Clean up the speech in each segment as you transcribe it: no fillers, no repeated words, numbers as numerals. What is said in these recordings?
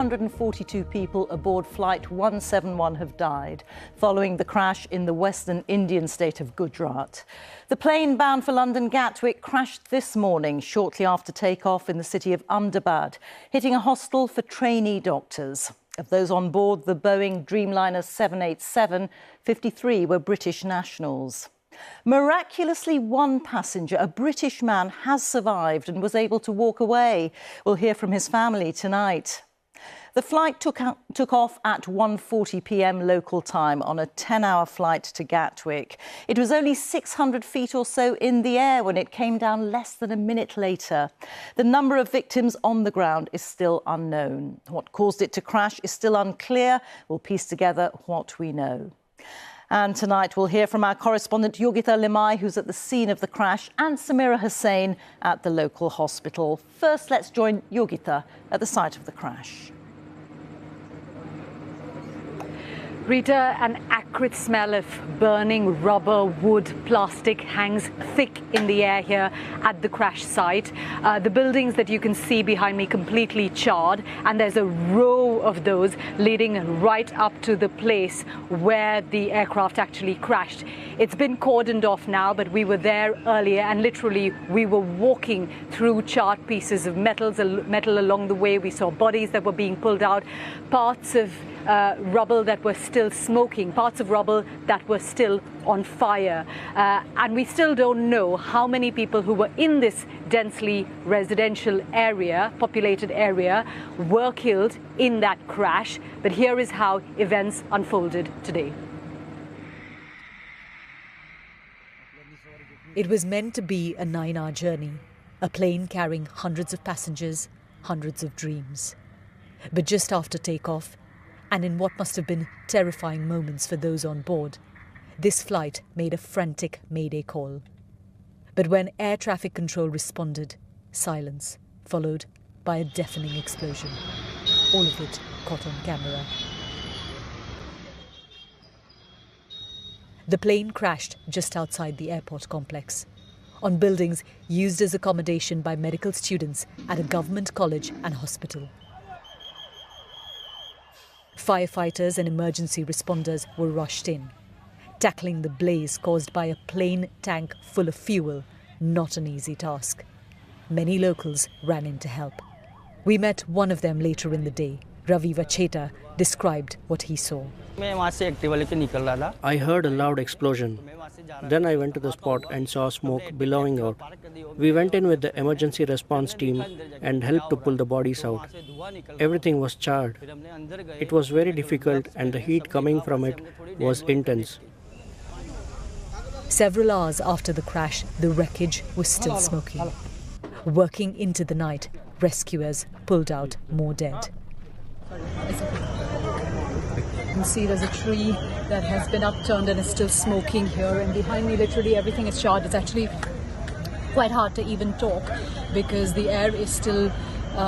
142 people aboard Flight 171 have died following the crash in the western Indian state of Gujarat. The plane bound for London Gatwick crashed this morning shortly after takeoff in the city of Ahmedabad, hitting a hostel for trainee doctors. Of those on board the Boeing Dreamliner 787, 53 were British nationals. Miraculously, one passenger, a British man, has survived and was able to walk away. We'll hear from his family tonight. The flight took off at 1:40 p.m. local time on a 10-hour flight to Gatwick. It was only 600 feet or so in the air when it came down less than a minute later. The number of victims on the ground is still unknown. What caused it to crash is still unclear. We'll piece together what we know. And tonight we'll hear from our correspondent Yogita Limai, who's at the scene of the crash, and Samira Hussain at the local hospital. First, let's join Yogita at the site of the crash. Rita, an acrid smell of burning rubber, wood, plastic hangs thick in the air here at the crash site. The buildings that you can see behind me completely charred, and there's a row of those leading right up to the place where the aircraft actually crashed. It's been cordoned off now, but we were there earlier and literally we were walking through charred pieces of metal along the way. We saw bodies that were being pulled out, parts of rubble that were still smoking, parts of rubble that were still on fire. And we still don't know how many people who were in this densely residential area, populated area, were killed in that crash. But here is how events unfolded today. It was meant to be a 9-hour journey, a plane carrying hundreds of passengers, hundreds of dreams. But just after takeoff, and in what must have been terrifying moments for those on board, this flight made a frantic mayday call. But when air traffic control responded, silence, followed by a deafening explosion. All of it caught on camera. The plane crashed just outside the airport complex, on buildings used as accommodation by medical students at a government college and hospital. Firefighters and emergency responders were rushed in, tackling the blaze caused by a plane tank full of fuel, not an easy task. Many locals ran in to help. We met one of them later in the day. Ravi Vacheta described what he saw. I heard a loud explosion. Then I went to the spot and saw smoke billowing out. We went in with the emergency response team and helped to pull the bodies out. Everything was charred. It was very difficult and the heat coming from it was intense. Several hours after the crash, the wreckage was still smoking. Working into the night, rescuers pulled out more dead. You can see there's a tree that has been upturned and is still smoking here, and behind me literally everything is charred. It's actually quite hard to even talk because the air is still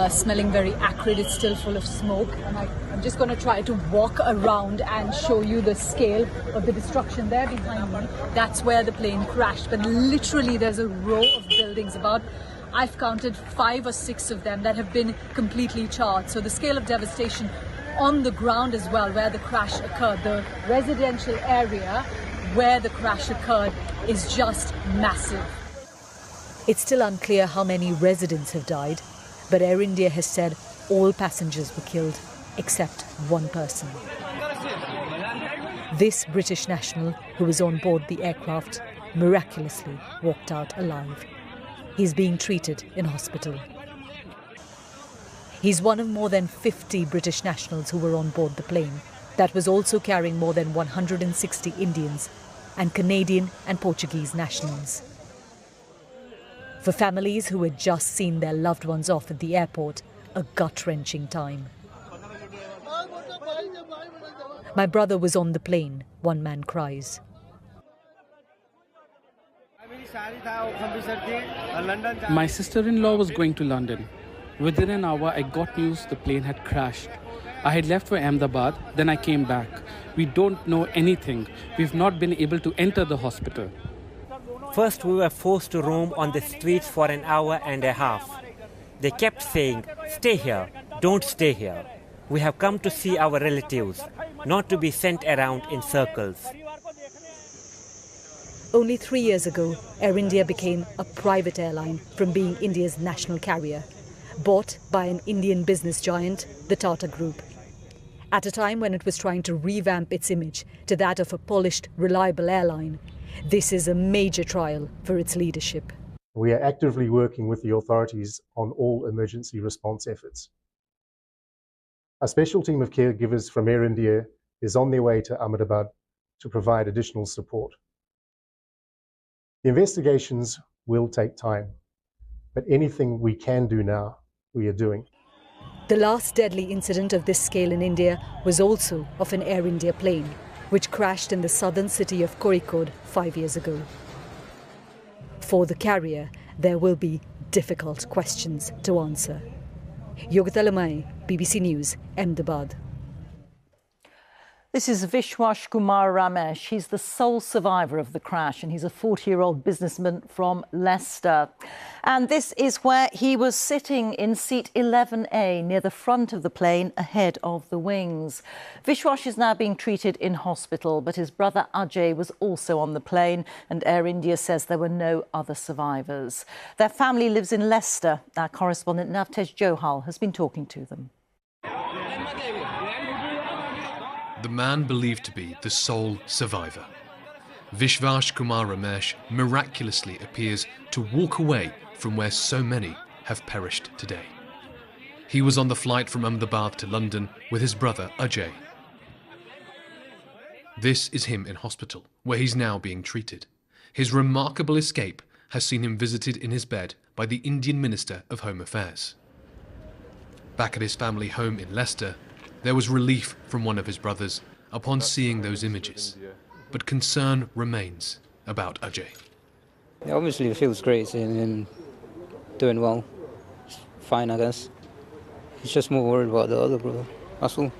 smelling very acrid. It's still full of smoke, and I'm just going to try to walk around and show you the scale of the destruction there behind me. That's where the plane crashed, but literally there's a row of buildings, about I've counted 5 or 6 of them, that have been completely charred. So the scale of devastation on the ground as well, where the crash occurred, the residential area where the crash occurred, is just massive. It's still unclear how many residents have died, but Air India has said all passengers were killed except one person. This British national, who was on board the aircraft, miraculously walked out alive. He's being treated in hospital. He's one of more than 50 British nationals who were on board the plane that was also carrying more than 160 Indians and Canadian and Portuguese nationals. For families who had just seen their loved ones off at the airport, a gut-wrenching time. My brother was on the plane, one man cries. My sister-in-law was going to London. Within an hour, I got news the plane had crashed. I had left for Ahmedabad, then I came back. We don't know anything. We've not been able to enter the hospital. First, we were forced to roam on the streets for an hour and a half. They kept saying, "Stay here, don't stay here." We have come to see our relatives, not to be sent around in circles. Only 3 years ago, Air India became a private airline from being India's national carrier, bought by an Indian business giant, the Tata Group. At a time when it was trying to revamp its image to that of a polished, reliable airline, this is a major trial for its leadership. We are actively working with the authorities on all emergency response efforts. A special team of caregivers from Air India is on their way to Ahmedabad to provide additional support. The investigations will take time, but anything we can do now, we are doing. The last deadly incident of this scale in India was also of an Air India plane, which crashed in the southern city of Kozhikode 5 years ago. For the carrier, there will be difficult questions to answer. Yogita Lamai, BBC News, Ahmedabad. This is Vishwashkumar Ramesh. He's the sole survivor of the crash, and he's a 40-year-old businessman from Leicester. And this is where he was sitting in seat 11A near the front of the plane ahead of the wings. Vishwash is now being treated in hospital, but his brother Ajay was also on the plane, and Air India says there were no other survivors. Their family lives in Leicester. Our correspondent Navtesh Johal has been talking to them. The man believed to be the sole survivor. Vishwashkumar Ramesh miraculously appears to walk away from where so many have perished today. He was on the flight from Ahmedabad to London with his brother Ajay. This is him in hospital, where he's now being treated. His remarkable escape has seen him visited in his bed by the Indian Minister of Home Affairs. Back at his family home in Leicester, there was relief from one of his brothers upon seeing those images, but concern remains about Ajay. Yeah, obviously it feels great seeing him doing well. It's fine, I guess. He's just more worried about the other brother, that's all.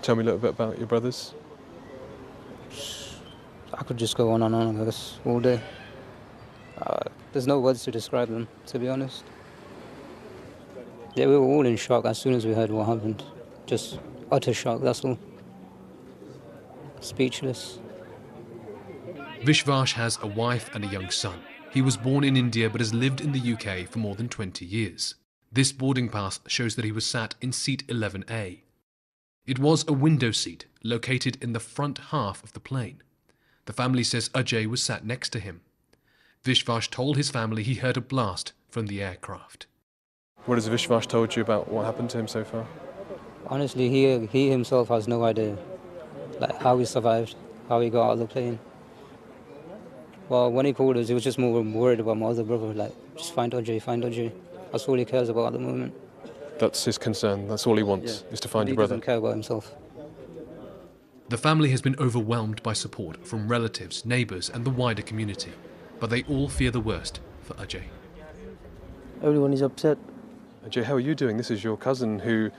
Tell me a little bit about your brothers. I could just go on and on, I guess, all day. There's no words to describe them, to be honest. Yeah, we were all in shock as soon as we heard what happened. Just utter shock, that's all. Speechless. Vishwash has a wife and a young son. He was born in India but has lived in the UK for more than 20 years. This boarding pass shows that he was sat in seat 11A. It was a window seat located in the front half of the plane. The family says Ajay was sat next to him. Vishwash told his family he heard a blast from the aircraft. What has Vishwash told you about what happened to him so far? Honestly, he himself has no idea, like how he survived, how he got out of the plane. Well, when he called us, he was just more worried about my other brother, like, just find Ajay, find Ajay. That's all he cares about at the moment. That's his concern, that's all he wants, is to find your brother. He doesn't care about himself. The family has been overwhelmed by support from relatives, neighbours and the wider community, but they all fear the worst for Ajay. Everyone is upset. Ajay, how are you doing? This is your cousin who,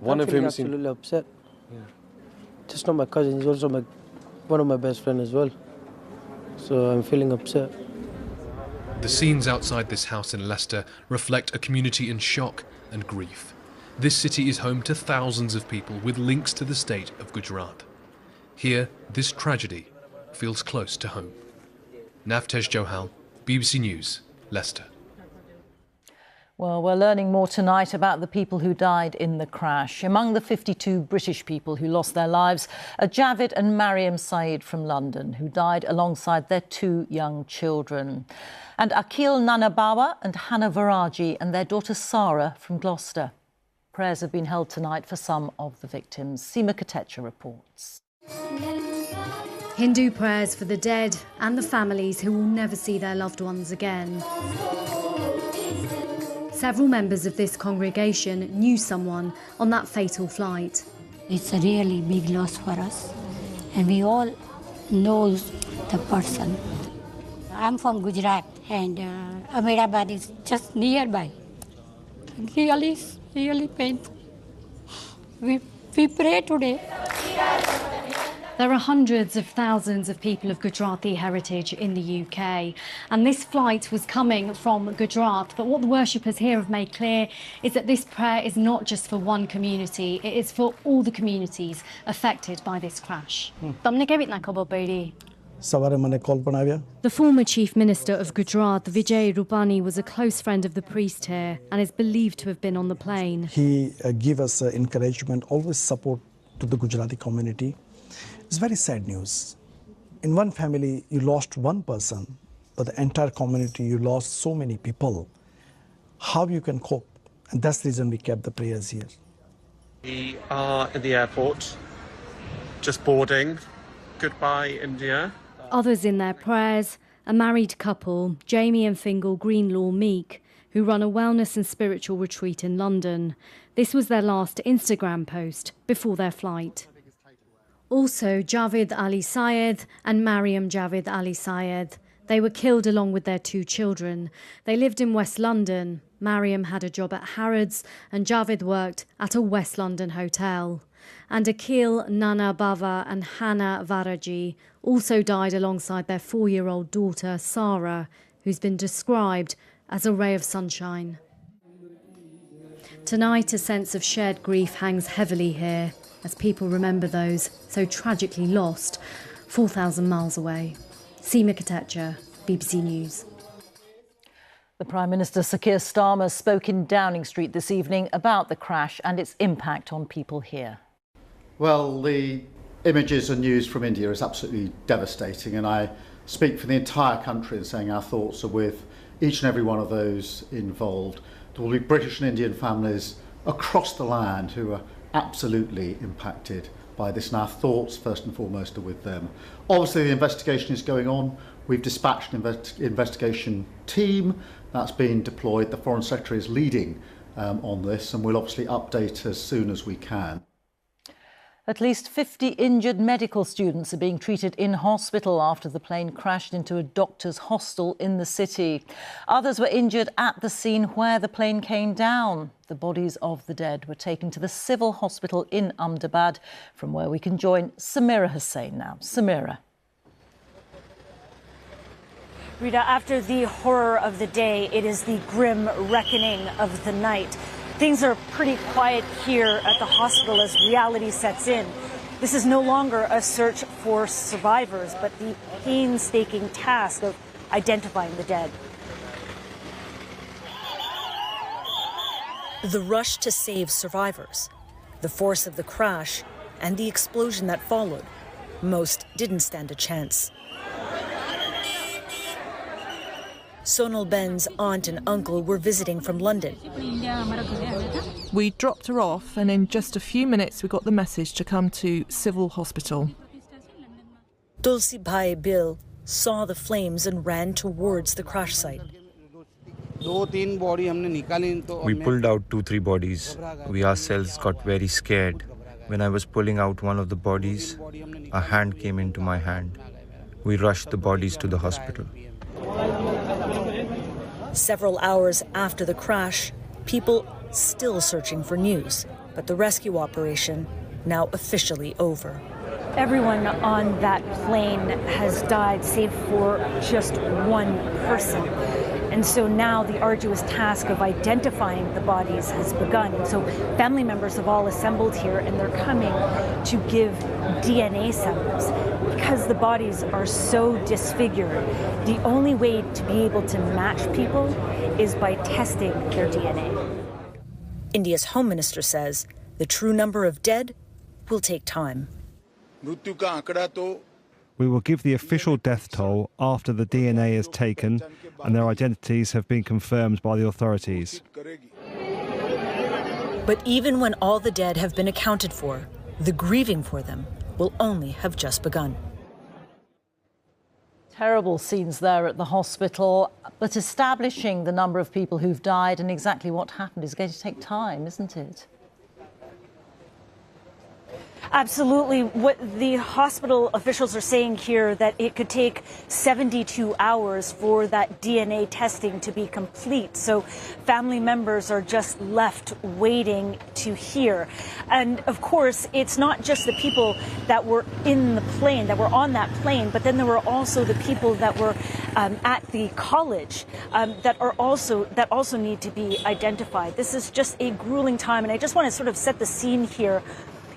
I'm absolutely upset. Yeah. Just not my cousin, he's also one of my best friends as well. So I'm feeling upset. The scenes outside this house in Leicester reflect a community in shock and grief. This city is home to thousands of people with links to the state of Gujarat. Here, this tragedy feels close to home. Navtesh Johal, BBC News, Leicester. Well, we're learning more tonight about the people who died in the crash. Among the 52 British people who lost their lives are Javid and Mariam Saeed from London, who died alongside their 2 young children, and Akhil Nanabawa and Hannah Varaji and their daughter Sarah from Gloucester. Prayers have been held tonight for some of the victims. Seema Katecha reports. Hindu prayers for the dead and the families who will never see their loved ones again. Several members of this congregation knew someone on that fatal flight. It's a really big loss for us, and we all know the person. I'm from Gujarat, and Ahmedabad is just nearby. Really painful. We pray today. There are hundreds of thousands of people of Gujarati heritage in the UK, and this flight was coming from Gujarat. But what the worshippers here have made clear is that this prayer is not just for one community, it is for all the communities affected by this crash. The former Chief Minister of Gujarat, Vijay Rupani, was a close friend of the priest here and is believed to have been on the plane. He gave us encouragement, always support to the Gujarati community. It's very sad news. In one family, you lost one person, but the entire community, you lost so many people. How you can cope? And that's the reason we kept the prayers here. We are in the airport, just boarding. Goodbye, India. Others in their prayers, a married couple, Jamie and Fingal Greenlaw Meek, who run a wellness and spiritual retreat in London. This was their last Instagram post before their flight. Also, Javed Ali Syed and Mariam Javed Ali Syed. They were killed along with their 2 children. They lived in West London. Mariam had a job at Harrods and Javed worked at a West London hotel. And Akhil, Nana Bava and Hannah Varaji also died alongside their 4-year-old daughter, Sarah, who's been described as a ray of sunshine. Tonight, a sense of shared grief hangs heavily here as people remember those so tragically lost 4,000 miles away. Seema Katecha, BBC News. The Prime Minister Sir Keir Starmer spoke in Downing Street this evening about the crash and its impact on people here. Well, the images and news from India is absolutely devastating, and I speak for the entire country in saying our thoughts are with each and every one of those involved. There will be British and Indian families across the land who are absolutely impacted by this, and our thoughts first and foremost are with them. Obviously the investigation is going on. We've dispatched an investigation team that's been deployed. The Foreign Secretary is leading on this, and we'll obviously update as soon as we can. At least 50 injured medical students are being treated in hospital after the plane crashed into a doctor's hostel in the city. Others were injured at the scene where the plane came down. The bodies of the dead were taken to the civil hospital in Ahmedabad, from where we can join Samira Hussain now. Samira. Rita, after the horror of the day, it is the grim reckoning of the night. Things are pretty quiet here at the hospital as reality sets in. This is no longer a search for survivors, but the painstaking task of identifying the dead. The rush to save survivors, the force of the crash, and the explosion that followed. Most didn't stand a chance. Sonal Ben's aunt and uncle were visiting from London. We dropped her off, and in just a few minutes we got the message to come to civil hospital. Tulsi Bhai Bill saw the flames and ran towards the crash site. We pulled out 2-3 bodies. We ourselves got very scared. When I was pulling out one of the bodies, a hand came into my hand. We rushed the bodies to the hospital. Several hours after the crash, people still searching for news, but the rescue operation now officially over. Everyone on that plane has died, save for just one person. And so now the arduous task of identifying the bodies has begun. So family members have all assembled here, and they're coming to give DNA samples. Because the bodies are so disfigured, the only way to be able to match people is by testing their DNA. India's Home Minister says the true number of dead will take time. We will give the official death toll after the DNA is taken and their identities have been confirmed by the authorities. But even when all the dead have been accounted for, the grieving for them will only have just begun. Terrible scenes there at the hospital, but establishing the number of people who've died and exactly what happened is going to take time, isn't it? Absolutely. What the hospital officials are saying here, that it could take 72 hours for that DNA testing to be complete. So family members are just left waiting to hear. And of course, it's not just the people that were in the plane, that were on that plane, but then there were also the people that were at the college that also need to be identified. This is just a grueling time, and I just want to sort of set the scene here.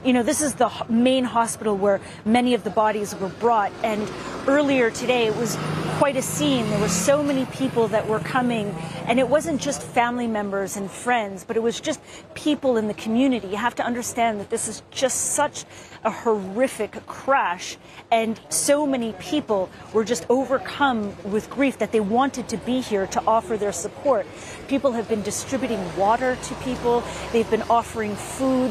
You know, this is the main hospital where many of the bodies were brought, and earlier today it was quite a scene. There were so many people that were coming, and it wasn't just family members and friends, but it was just people in the community. You have to understand that this is just such a horrific crash, and so many people were just overcome with grief that they wanted to be here to offer their support. People have been distributing water to people. They've been offering food.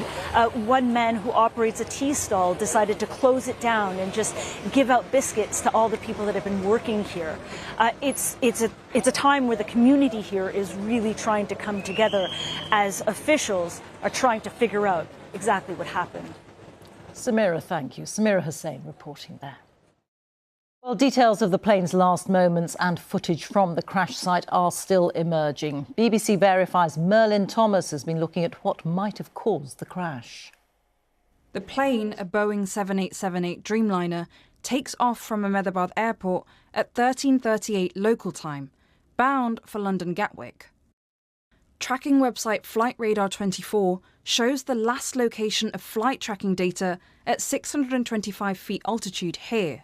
One man who operates a tea stall decided to close it down and just give out biscuits to all the people that have been working here. It's a time where the community here is really trying to come together as officials are trying to figure out exactly what happened. Samira, thank you. Samira Hussain reporting there. Well, details of the plane's last moments and footage from the crash site are still emerging. BBC Verify's Merlin Thomas has been looking at what might have caused the crash. The plane, a Boeing 7878 Dreamliner, takes off from Ahmedabad airport at 13:38 local time, bound for London Gatwick. Tracking website Flight Radar 24 shows the last location of flight tracking data at 625 feet altitude here.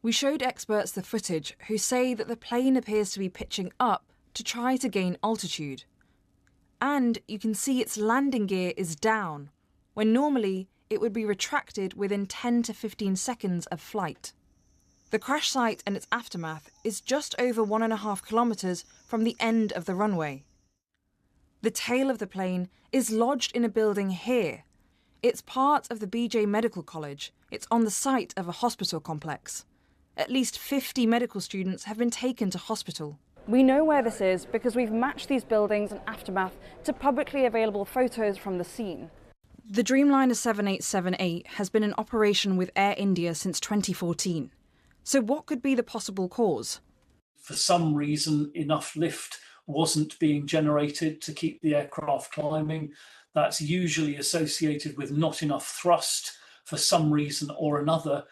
We showed experts the footage who say that the plane appears to be pitching up to try to gain altitude. And you can see its landing gear is down, when normally it would be retracted within 10 to 15 seconds of flight. The crash site and its aftermath is just over 1.5 kilometres from the end of the runway. The tail of the plane is lodged in a building here. It's part of the BJ Medical College. It's on the site of a hospital complex. At least 50 medical students have been taken to hospital. We know where this is because we've matched these buildings and aftermath to publicly available photos from the scene. The Dreamliner 7878 has been in operation with Air India since 2014. So what could be the possible cause? For some reason, enough lift wasn't being generated to keep the aircraft climbing. That's usually associated with not enough thrust for some reason or another.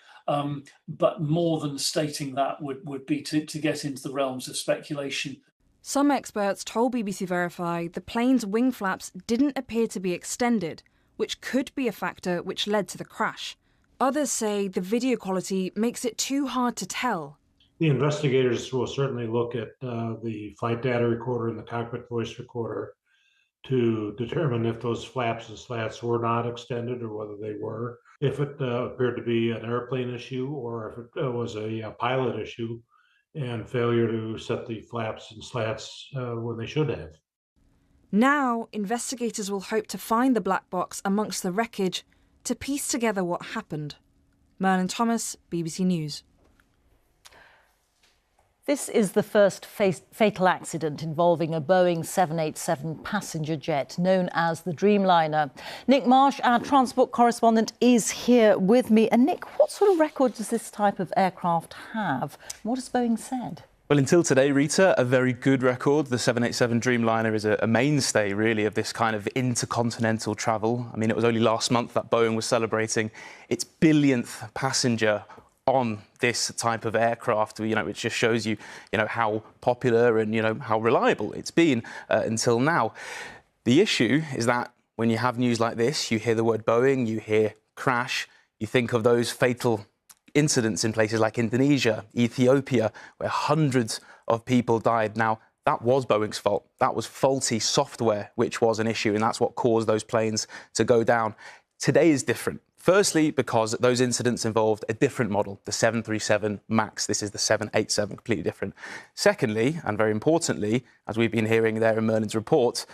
But more than stating that would be to get into the realms of speculation. Some experts told BBC Verify the plane's wing flaps didn't appear to be extended, which could be a factor which led to the crash. Others say the video quality makes it too hard to tell. The investigators will certainly look at the flight data recorder and the cockpit voice recorder to determine if those flaps and slats were not extended or whether they were, if it appeared to be an airplane issue or if it was a pilot issue and failure to set the flaps and slats when they should have. Now, investigators will hope to find the black box amongst the wreckage to piece together what happened. Merlin Thomas, BBC News. This is the first fatal accident involving a Boeing 787 passenger jet known as the Dreamliner. Nick Marsh, our transport correspondent, is here with me. And Nick, what sort of record does this type of aircraft have? What has Boeing said? Well, until today, Rita, a very good record. The 787 Dreamliner is a mainstay, really, of this kind of intercontinental travel. I mean, it was only last month that Boeing was celebrating its billionth passenger on this type of aircraft, which just shows you, how popular and, how reliable it's been until now. The issue is that when you have news like this, you hear the word Boeing, you hear crash, you think of those fatal incidents in places like Indonesia, Ethiopia, where hundreds of people died. Now, that was Boeing's fault. That was faulty software, which was an issue, and that's what caused those planes to go down. Today is different. Firstly, because those incidents involved a different model, the 737 MAX. This is the 787, completely different. Secondly, and very importantly, as we've been hearing there in Merlin's report,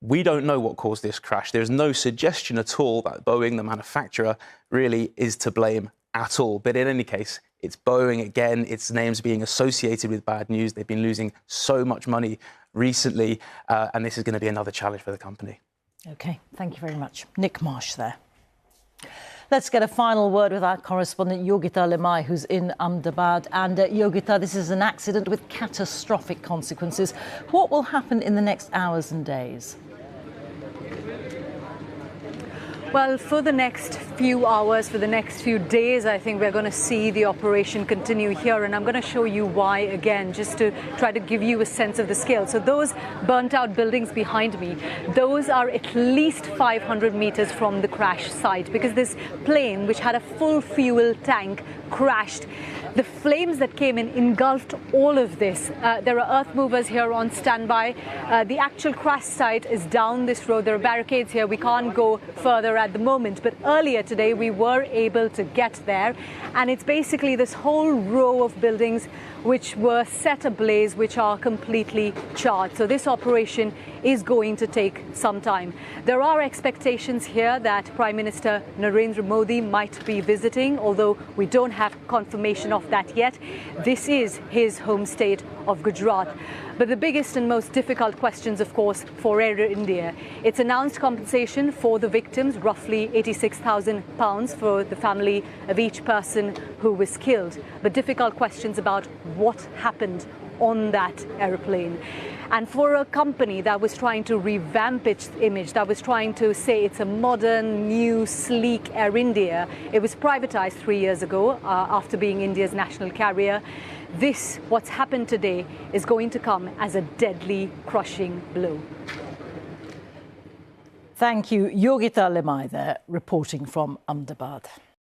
we don't know what caused this crash. There's no suggestion at all that Boeing, the manufacturer, really is to blame at all. But in any case, it's Boeing again. Its name's being associated with bad news. They've been losing so much money recently, and this is going to be another challenge for the company. OK, thank you very much. Nick Marsh there. Let's get a final word with our correspondent Yogita Lemai, who's in Ahmedabad. And Yogita, this is an accident with catastrophic consequences. What will happen in the next hours and days? Well, for the next few hours, for the next few days, I think we're going to see the operation continue here, and I'm going to show you why again, just to try to give you a sense of the scale. So those burnt out buildings behind me, those are at least 500 meters from the crash site, because this plane, which had a full fuel tank, crashed. The flames that came in engulfed all of this. There are earth movers here on standby. The actual crash site is down this road. There are barricades here. We can't go further at the moment. But earlier today, we were able to get there. And it's basically this whole row of buildings which were set ablaze, which are completely charred. So this operation is going to take some time. There are expectations here that Prime Minister Narendra Modi might be visiting, although we don't have confirmation of that yet. This is his home state of Gujarat. But the biggest and most difficult questions, of course, for Air India, it's announced compensation for the victims, roughly £86,000 for the family of each person who was killed. But difficult questions about what happened on that aeroplane. And for a company that was trying to revamp its image, that was trying to say it's a modern, new, sleek Air India, it was privatized 3 years ago after being India's national carrier. This, what's happened today, is going to come as a deadly, crushing blow. Thank you. Yogita Limai there, reporting from Ahmedabad.